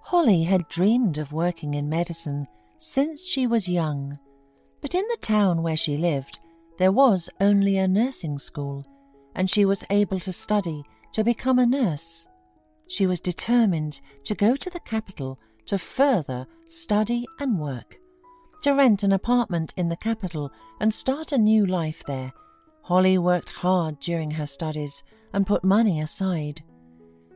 Holly had dreamed of working in medicine since she was young, but in the town where she lived, there was only a nursing school, and she was able to study to become a nurse. She was determined to go to the capital to further study and work. To rent an apartment in the capital and start a new life there, Holly worked hard during her studies and put money aside.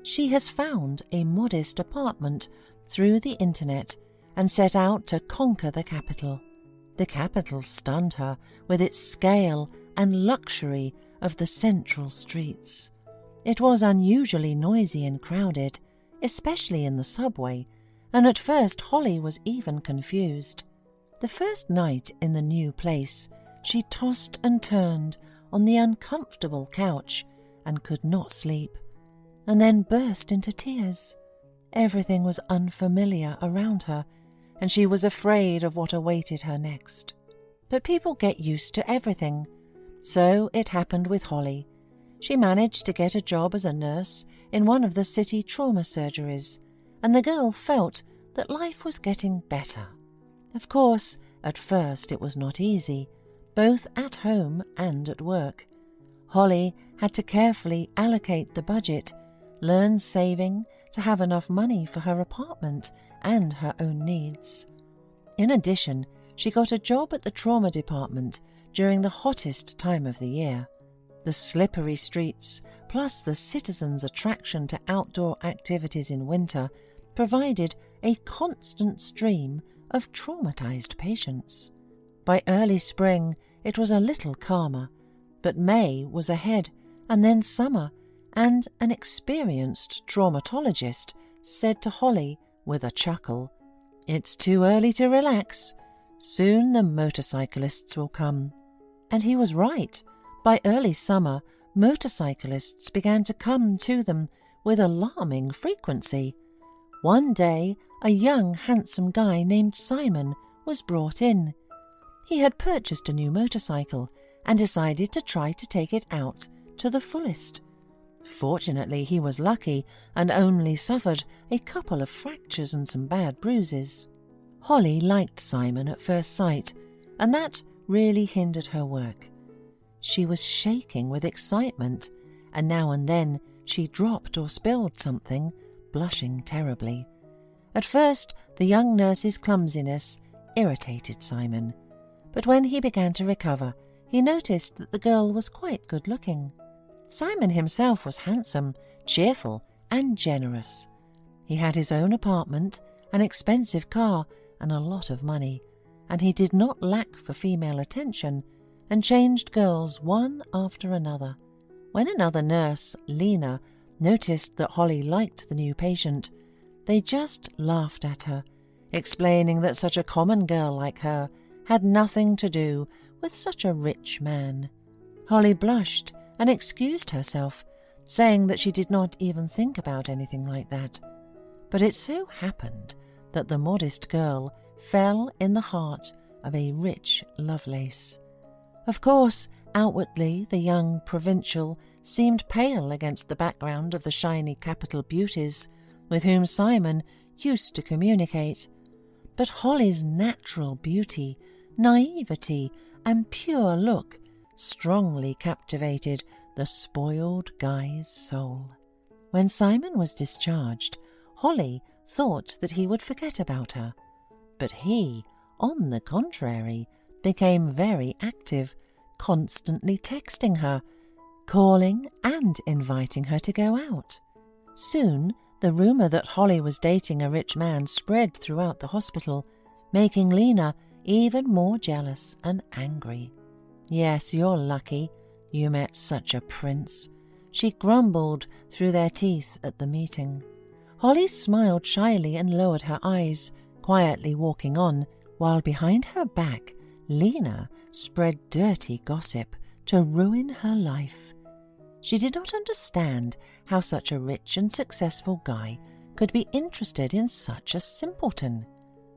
She has found a modest apartment through the internet and set out to conquer the capital. The capital stunned her with its scale and luxury of the central streets. It was unusually noisy and crowded, especially in the subway, and at first Holly was even confused. The first night in the new place, she tossed and turned on the uncomfortable couch and could not sleep, and then burst into tears. Everything was unfamiliar around her, and she was afraid of what awaited her next. But people get used to everything. So it happened with Holly. She managed to get a job as a nurse in one of the city trauma surgeries, and the girl felt that life was getting better. Of course, at first it was not easy, both at home and at work. Holly had to carefully allocate the budget, learn saving to have enough money for her apartment and her own needs. In addition, she got a job at the trauma department during the hottest time of the year. The slippery streets, plus the citizens' attraction to outdoor activities in winter, provided a constant stream of traumatized patients. By early spring, it was a little calmer, but May was ahead, and then summer, and an experienced traumatologist said to Holly with a chuckle, "It's too early to relax. Soon the motorcyclists will come." And he was right. By early summer, motorcyclists began to come to them with alarming frequency. One day, a young, handsome guy named Simon was brought in. He had purchased a new motorcycle and decided to try to take it out to the fullest. Fortunately, he was lucky and only suffered a couple of fractures and some bad bruises. Holly liked Simon at first sight, and that really hindered her work. She was shaking with excitement, and now and then she dropped or spilled something, blushing terribly. At first, the young nurse's clumsiness irritated Simon, but when he began to recover, he noticed that the girl was quite good-looking. Simon himself was handsome, cheerful, and generous. He had his own apartment, an expensive car, and a lot of money, and he did not lack for female attention, and changed girls one after another. When another nurse, Lena, noticed that Holly liked the new patient, they just laughed at her, explaining that such a common girl like her had nothing to do with such a rich man. Holly blushed and excused herself, saying that she did not even think about anything like that. But it so happened that the modest girl fell in the heart of a rich Lovelace. Of course, outwardly the young provincial seemed pale against the background of the shiny capital beauties with whom Simon used to communicate. But Holly's natural beauty, naivety, and pure look strongly captivated the spoiled guy's soul. When Simon was discharged, Holly thought that he would forget about her, but he, on the contrary, became very active, constantly texting her, calling and inviting her to go out. Soon, the rumour that Holly was dating a rich man spread throughout the hospital, making Lena even more jealous and angry. "Yes, you're lucky you met such a prince," she grumbled through their teeth at the meeting. Holly smiled shyly and lowered her eyes, quietly walking on, while behind her back Lena spread dirty gossip to ruin her life. She did not understand how such a rich and successful guy could be interested in such a simpleton.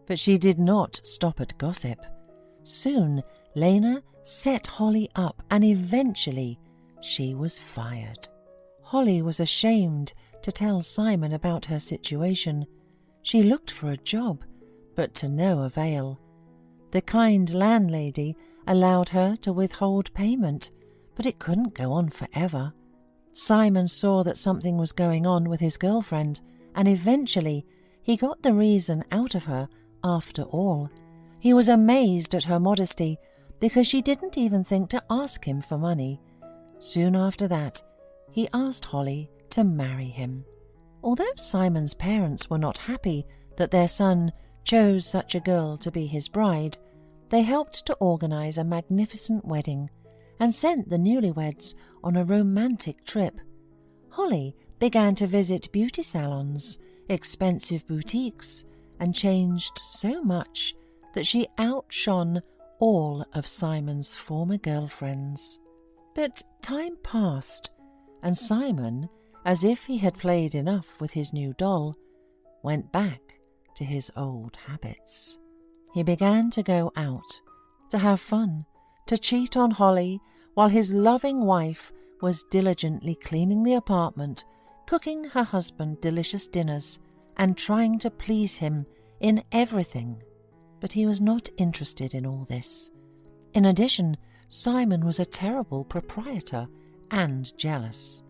But she did not stop at gossip. Soon Lena set Holly up, and eventually she was fired. Holly was ashamed to tell Simon about her situation. She looked for a job, but to no avail. The kind landlady allowed her to withhold payment, but it couldn't go on forever. Simon saw that something was going on with his girlfriend, and eventually he got the reason out of her after all. He was amazed at her modesty because she didn't even think to ask him for money. Soon after that, he asked Holly to marry him. Although Simon's parents were not happy that their son chose such a girl to be his bride, they helped to organize a magnificent wedding and sent the newlyweds on a romantic trip. Holly began to visit beauty salons, expensive boutiques, and changed so much that she outshone all of Simon's former girlfriends. But time passed, and Simon, as if he had played enough with his new doll, went back to his old habits. He began to go out, to have fun, to cheat on Holly, while his loving wife was diligently cleaning the apartment, cooking her husband delicious dinners, and trying to please him in everything. But he was not interested in all this. In addition, Simon was a terrible proprietor and jealous.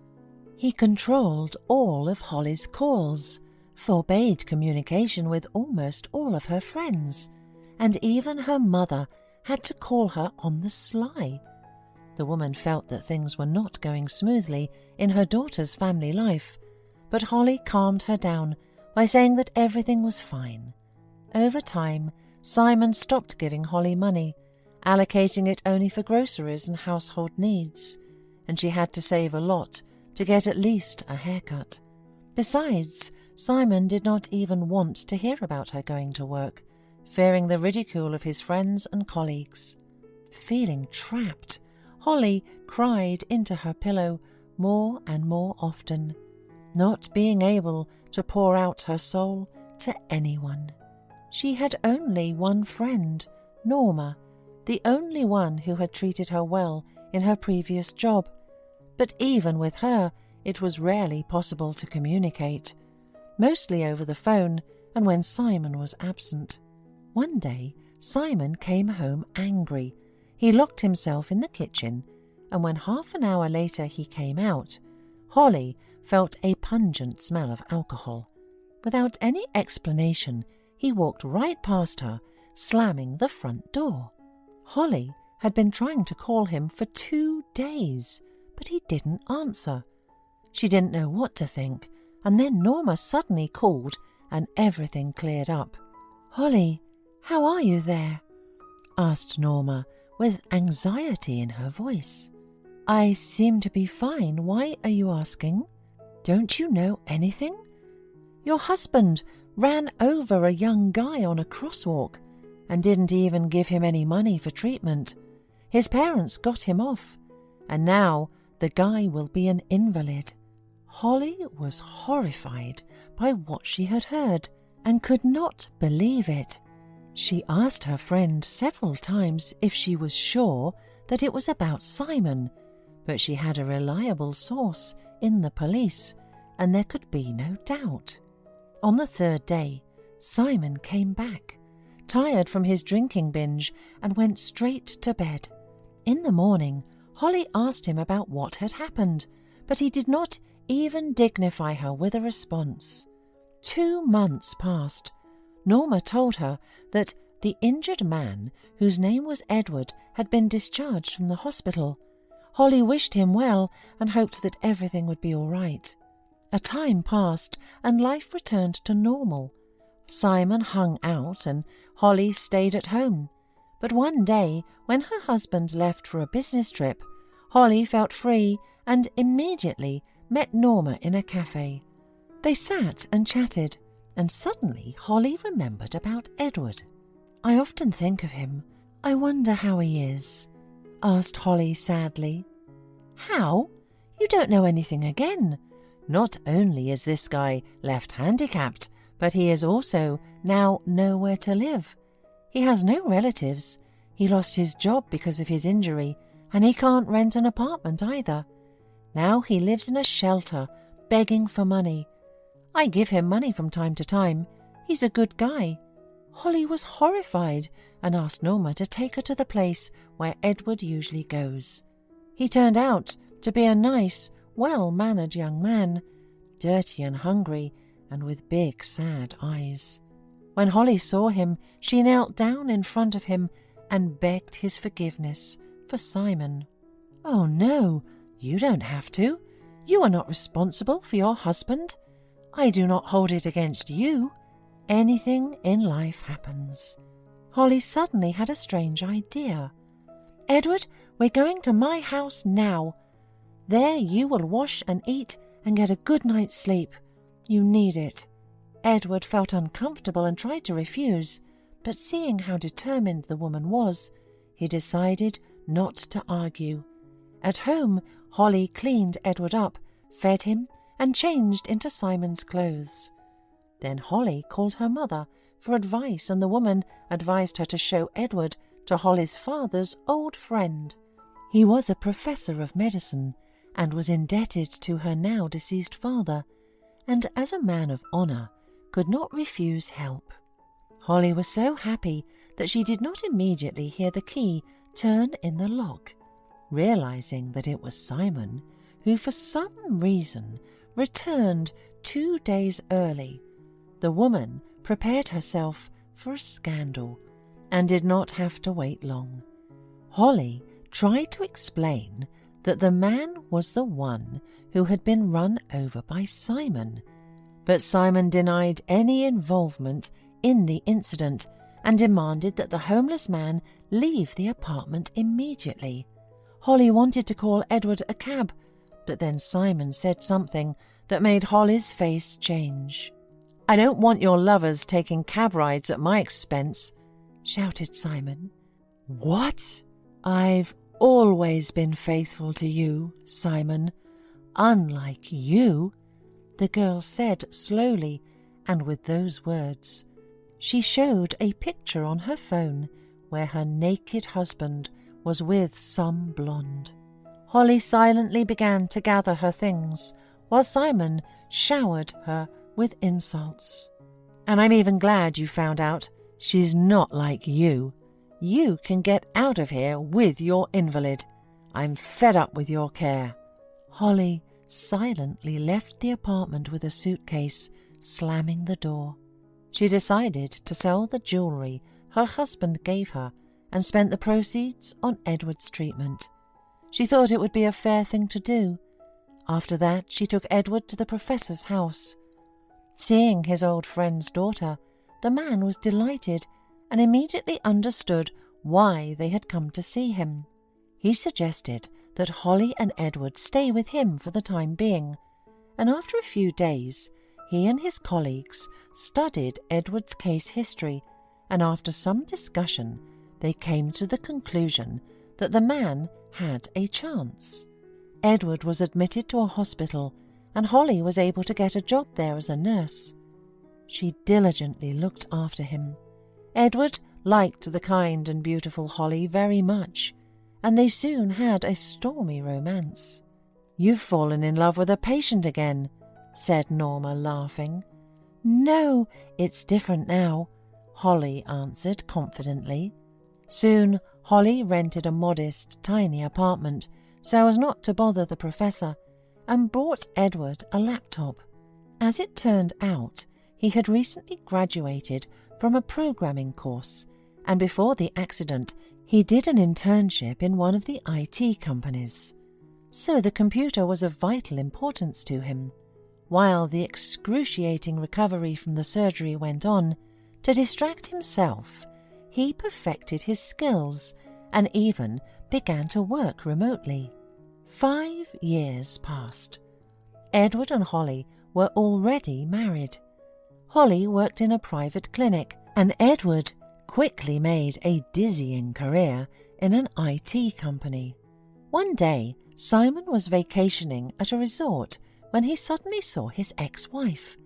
He controlled all of Holly's calls, forbade communication with almost all of her friends, and even her mother had to call her on the sly. The woman felt that things were not going smoothly in her daughter's family life, but Holly calmed her down by saying that everything was fine. Over time, Simon stopped giving Holly money, allocating it only for groceries and household needs, and she had to save a lot to get at least a haircut. Besides, Simon did not even want to hear about her going to work, fearing the ridicule of his friends and colleagues. Feeling trapped, Holly cried into her pillow more and more often, not being able to pour out her soul to anyone. She had only one friend, Norma, the only one who had treated her well in her previous job, but even with her it was rarely possible to communicate, mostly over the phone and when Simon was absent. One day, Simon came home angry. He locked himself in the kitchen, and when half an hour later he came out, Holly felt a pungent smell of alcohol. Without any explanation, he walked right past her, slamming the front door. Holly had been trying to call him for 2 days, but he didn't answer. She didn't know what to think, and then Norma suddenly called and everything cleared up. "Holly, how are you there?" asked Norma with anxiety in her voice. "I seem to be fine. Why are you asking? Don't you know anything? Your husband ran over a young guy on a crosswalk and didn't even give him any money for treatment. His parents got him off, and now the guy will be an invalid." Holly was horrified by what she had heard and could not believe it. She asked her friend several times if she was sure that it was about Simon, but she had a reliable source in the police, and there could be no doubt. On the 3rd day, Simon came back, tired from his drinking binge, and went straight to bed. In the morning, Holly asked him about what had happened, but he did not even dignify her with a response. 2 months passed. Norma told her that the injured man, whose name was Edward, had been discharged from the hospital. Holly wished him well and hoped that everything would be all right. A time passed and life returned to normal. Simon hung out and Holly stayed at home. But one day, when her husband left for a business trip, Holly felt free and immediately met Norma in a cafe. They sat and chatted, and suddenly Holly remembered about Edward. "I often think of him. I wonder how he is," asked Holly sadly. "How? You don't know anything again. Not only is this guy left handicapped, but he is also now nowhere to live. He has no relatives. He lost his job because of his injury, and he can't rent an apartment either. Now he lives in a shelter, begging for money. I give him money from time to time. He's a good guy." Holly was horrified and asked Norma to take her to the place where Edward usually goes. He turned out to be a nice, well-mannered young man, dirty and hungry, and with big, sad eyes. When Holly saw him, she knelt down in front of him and begged his forgiveness for Simon. "Oh no, you don't have to. You are not responsible for your husband. I do not hold it against you. Anything in life happens." Holly suddenly had a strange idea. "Edward, we're going to my house now. There you will wash and eat and get a good night's sleep. You need it." Edward felt uncomfortable and tried to refuse, but seeing how determined the woman was, he decided not to argue. At home, Holly cleaned Edward up, fed him, and changed into Simon's clothes. Then Holly called her mother for advice, and the woman advised her to show Edward to Holly's father's old friend. He was a professor of medicine and was indebted to her now deceased father, and as a man of honour could not refuse help. Holly was so happy that she did not immediately hear the key turn in the lock. Realizing that it was Simon, who for some reason returned 2 days early, the woman prepared herself for a scandal and did not have to wait long. Holly tried to explain that the man was the one who had been run over by Simon, but Simon denied any involvement in the incident and demanded that the homeless man leave the apartment immediately. Holly wanted to call Edward a cab, but then Simon said something that made Holly's face change. "I don't want your lovers taking cab rides at my expense," shouted Simon. "What? I've always been faithful to you, Simon. Unlike you," the girl said slowly, and with those words, she showed a picture on her phone where her naked husband was with some blonde. Holly silently began to gather her things, while Simon showered her with insults. "And I'm even glad you found out. She's not like you. You can get out of here with your invalid. I'm fed up with your care." Holly silently left the apartment with a suitcase, slamming the door. She decided to sell the jewellery her husband gave her and spent the proceeds on Edward's treatment. She thought it would be a fair thing to do. After that, she took Edward to the professor's house. Seeing his old friend's daughter, the man was delighted and immediately understood why they had come to see him. He suggested that Holly and Edward stay with him for the time being, and after a few days, he and his colleagues studied Edward's case history, and after some discussion, they came to the conclusion that the man had a chance. Edward was admitted to a hospital, and Holly was able to get a job there as a nurse. She diligently looked after him. Edward liked the kind and beautiful Holly very much, and they soon had a stormy romance. "You've fallen in love with a patient again," said Norma, laughing. "No, it's different now," Holly answered confidently. Soon Holly rented a modest, tiny apartment so as not to bother the professor, and brought Edward a laptop. As it turned out, he had recently graduated from a programming course, and before the accident he did an internship in one of the IT companies. So the computer was of vital importance to him. While the excruciating recovery from the surgery went on, to distract himself, he perfected his skills and even began to work remotely. 5 years passed. Edward and Holly were already married. Holly worked in a private clinic, and Edward quickly made a dizzying career in an IT company. One day, Simon was vacationing at a resort when he suddenly saw his ex-wife.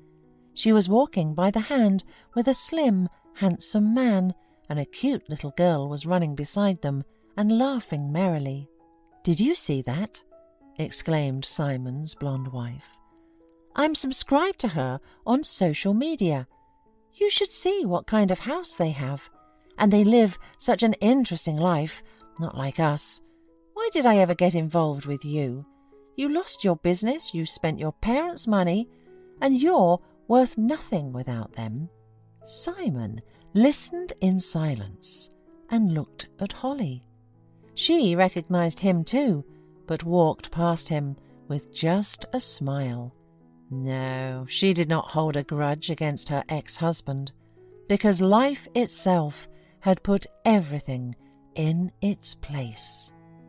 She was walking by the hand with a slim, handsome man, and a cute little girl was running beside them and laughing merrily. "Did you see that?" exclaimed Simon's blonde wife. "I'm subscribed to her on social media. You should see what kind of house they have. And they live such an interesting life, not like us. Why did I ever get involved with you? You lost your business, you spent your parents' money, and you're worth nothing without them." Simon listened in silence and looked at Holly. She recognized him too, but walked past him with just a smile. No, she did not hold a grudge against her ex-husband, because life itself had put everything in its place.